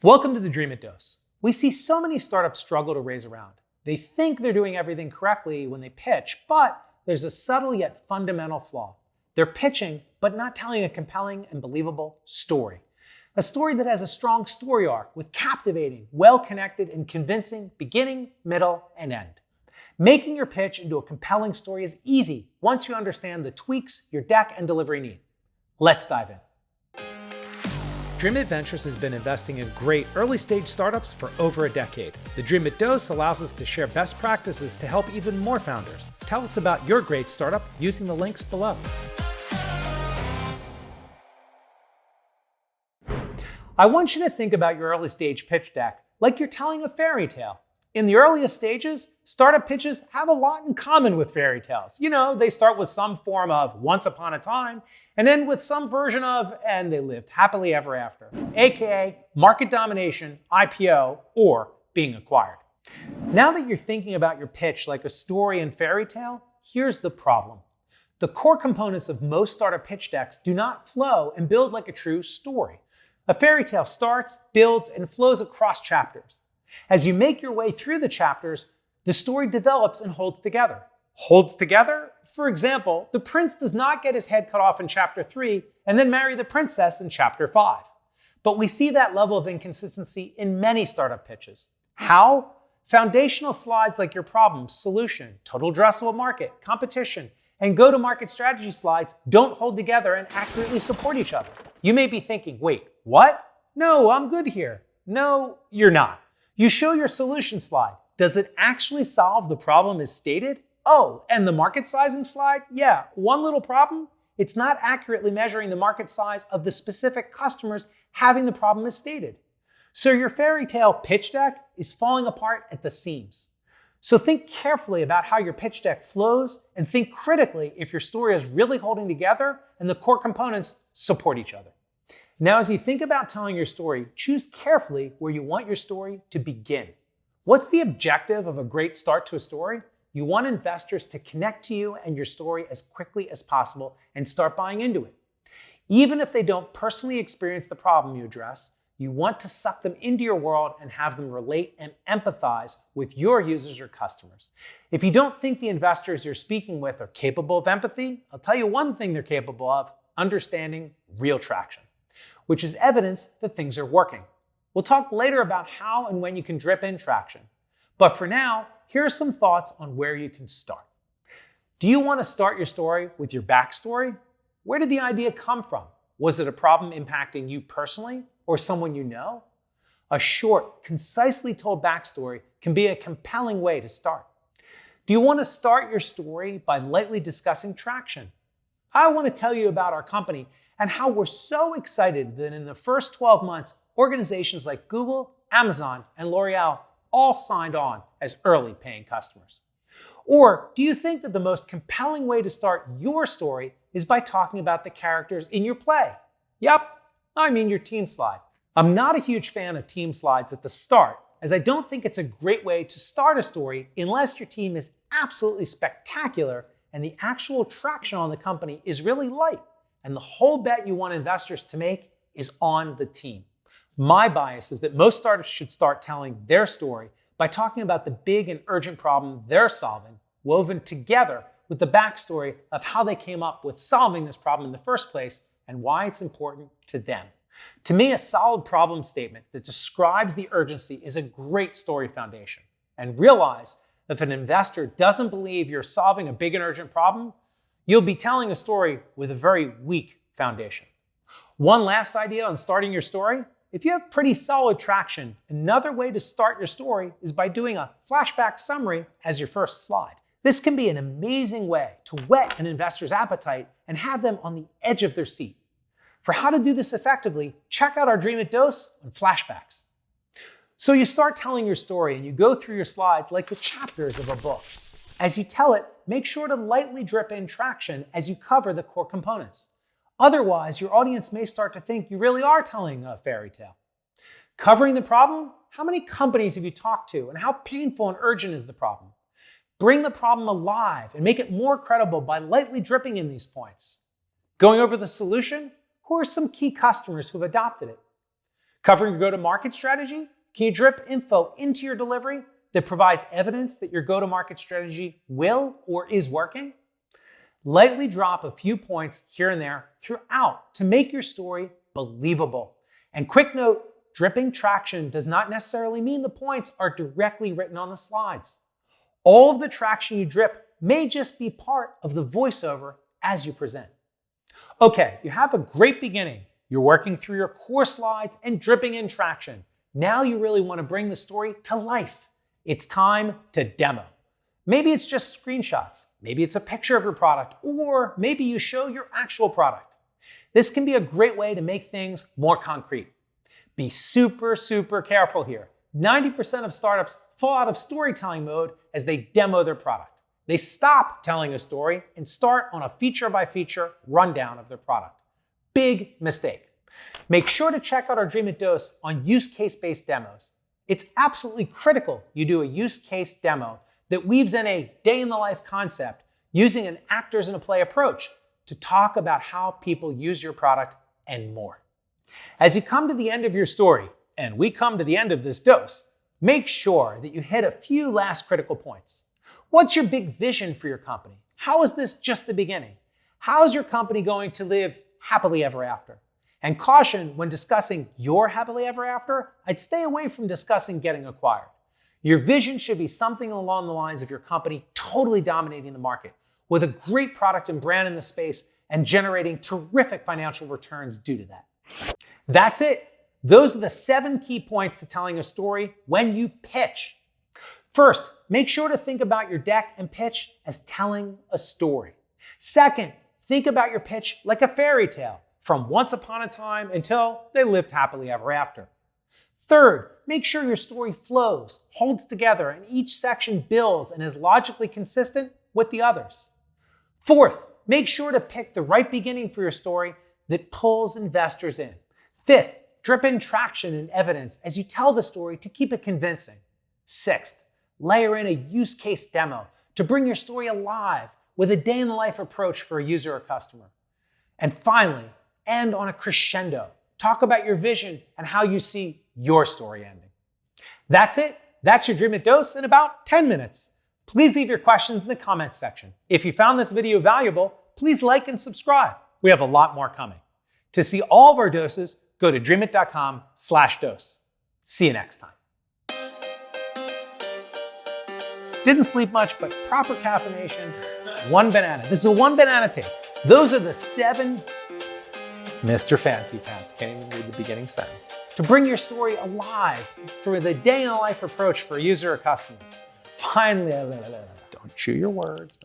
Welcome to the Dreamit Dose. We see so many startups struggle to raise a round. They think they're doing everything correctly when they pitch, but there's a subtle yet fundamental flaw. They're pitching, but not telling a compelling and believable story. A story that has a strong story arc with captivating, well-connected, and convincing beginning, middle, and end. Making your pitch into a compelling story is easy once you understand the tweaks your deck and delivery need. Let's dive in. Dreamit Ventures has been investing in great early-stage startups for over a decade. The Dreamit Dose allows us to share best practices to help even more founders. Tell us about your great startup using the links below. I want you to think about your early-stage pitch deck like you're telling a fairy tale. In the earliest stages, startup pitches have a lot in common with fairy tales. You know, they start with some form of once upon a time, and end with some version of, and they lived happily ever after, aka market domination, IPO, or being acquired. Now that you're thinking about your pitch like a story and fairy tale, here's the problem. The core components of most startup pitch decks do not flow and build like a true story. A fairy tale starts, builds, and flows across chapters. As you make your way through the chapters, the story develops and holds together. Holds together? For example, the prince does not get his head cut off in chapter 3 and then marry the princess in chapter 5. But we see that level of inconsistency in many startup pitches. How? Foundational slides like your problem, solution, total addressable market, competition, and go-to-market strategy slides don't hold together and accurately support each other. You may be thinking, wait, what? No, I'm good here. No, you're not. You show your solution slide. Does it actually solve the problem as stated? Oh, and the market sizing slide? Yeah, one little problem. It's not accurately measuring the market size of the specific customers having the problem as stated. So your fairy tale pitch deck is falling apart at the seams. So think carefully about how your pitch deck flows and think critically if your story is really holding together and the core components support each other. Now, as you think about telling your story, choose carefully where you want your story to begin. What's the objective of a great start to a story? You want investors to connect to you and your story as quickly as possible and start buying into it. Even if they don't personally experience the problem you address, you want to suck them into your world and have them relate and empathize with your users or customers. If you don't think the investors you're speaking with are capable of empathy, I'll tell you one thing they're capable of: understanding real traction, which is evidence that things are working. We'll talk later about how and when you can drip in traction. But for now, here are some thoughts on where you can start. Do you want to start your story with your backstory? Where did the idea come from? Was it a problem impacting you personally or someone you know? A short, concisely told backstory can be a compelling way to start. Do you want to start your story by lightly discussing traction? I want to tell you about our company and how we're so excited that in the first 12 months, organizations like Google, Amazon, and L'Oreal all signed on as early paying customers. Or do you think that the most compelling way to start your story is by talking about the characters in your play? Yep, I mean your team slide. I'm not a huge fan of team slides at the start, as I don't think it's a great way to start a story unless your team is absolutely spectacular and the actual traction on the company is really light. And the whole bet you want investors to make is on the team. My bias is that most startups should start telling their story by talking about the big and urgent problem they're solving, woven together with the backstory of how they came up with solving this problem in the first place and why it's important to them. To me, a solid problem statement that describes the urgency is a great story foundation. And realize if an investor doesn't believe you're solving a big and urgent problem, you'll be telling a story with a very weak foundation. One last idea on starting your story: if you have pretty solid traction, another way to start your story is by doing a flashback summary as your first slide. This can be an amazing way to whet an investor's appetite and have them on the edge of their seat. For how to do this effectively, check out our Dreamit Dose on flashbacks. So you start telling your story and you go through your slides like the chapters of a book. As you tell it, make sure to lightly drip in traction as you cover the core components. Otherwise, your audience may start to think you really are telling a fairy tale. Covering the problem: how many companies have you talked to and how painful and urgent is the problem? Bring the problem alive and make it more credible by lightly dripping in these points. Going over the solution: who are some key customers who have adopted it? Covering your go-to-market strategy? Can you drip info into your delivery that provides evidence that your go-to-market strategy will or is working? Lightly drop a few points here and there throughout to make your story believable. And quick note, dripping traction does not necessarily mean the points are directly written on the slides. All of the traction you drip may just be part of the voiceover as you present. Okay, you have a great beginning. You're working through your core slides and dripping in traction. Now you really want to bring the story to life. It's time to demo. Maybe it's just screenshots. Maybe it's a picture of your product, or maybe you show your actual product. This can be a great way to make things more concrete. Be super, super careful here. 90% of startups fall out of storytelling mode as they demo their product. They stop telling a story and start on a feature-by-feature rundown of their product. Big mistake. Make sure to check out our Dreamit Dose on use case-based demos. It's absolutely critical you do a use case demo that weaves in a day-in-the-life concept using an actors in a play approach to talk about how people use your product and more. As you come to the end of your story, and we come to the end of this dose, make sure that you hit a few last critical points. What's your big vision for your company? How is this just the beginning? How is your company going to live happily ever after? And caution, when discussing your happily ever after, I'd stay away from discussing getting acquired. Your vision should be something along the lines of your company totally dominating the market with a great product and brand in the space and generating terrific financial returns due to that. That's it. Those are the 7 key points to telling a story when you pitch. First, make sure to think about your deck and pitch as telling a story. Second, think about your pitch like a fairy tale from once upon a time until they lived happily ever after. Third, make sure your story flows, holds together, and each section builds and is logically consistent with the others. Fourth, make sure to pick the right beginning for your story that pulls investors in. Fifth, drip in traction and evidence as you tell the story to keep it convincing. Sixth, layer in a use case demo to bring your story alive with a day-in-the-life approach for a user or customer. And finally, end on a crescendo. Talk about your vision and how you see your story ending. That's it. That's your Dreamit Dose in about 10 minutes. Please leave your questions in the comments section. If you found this video valuable, please like and subscribe. We have a lot more coming. To see all of our doses, go to dreamit.com/dose. See you next time. Didn't sleep much, but proper caffeination, 1 banana. This is a 1 banana tape. Those are the 7 Mr. Fancy Pants, can't even read the beginning sentence. To bring your story alive through the day-in-the-life approach for a user or customer. Finally, don't chew your words.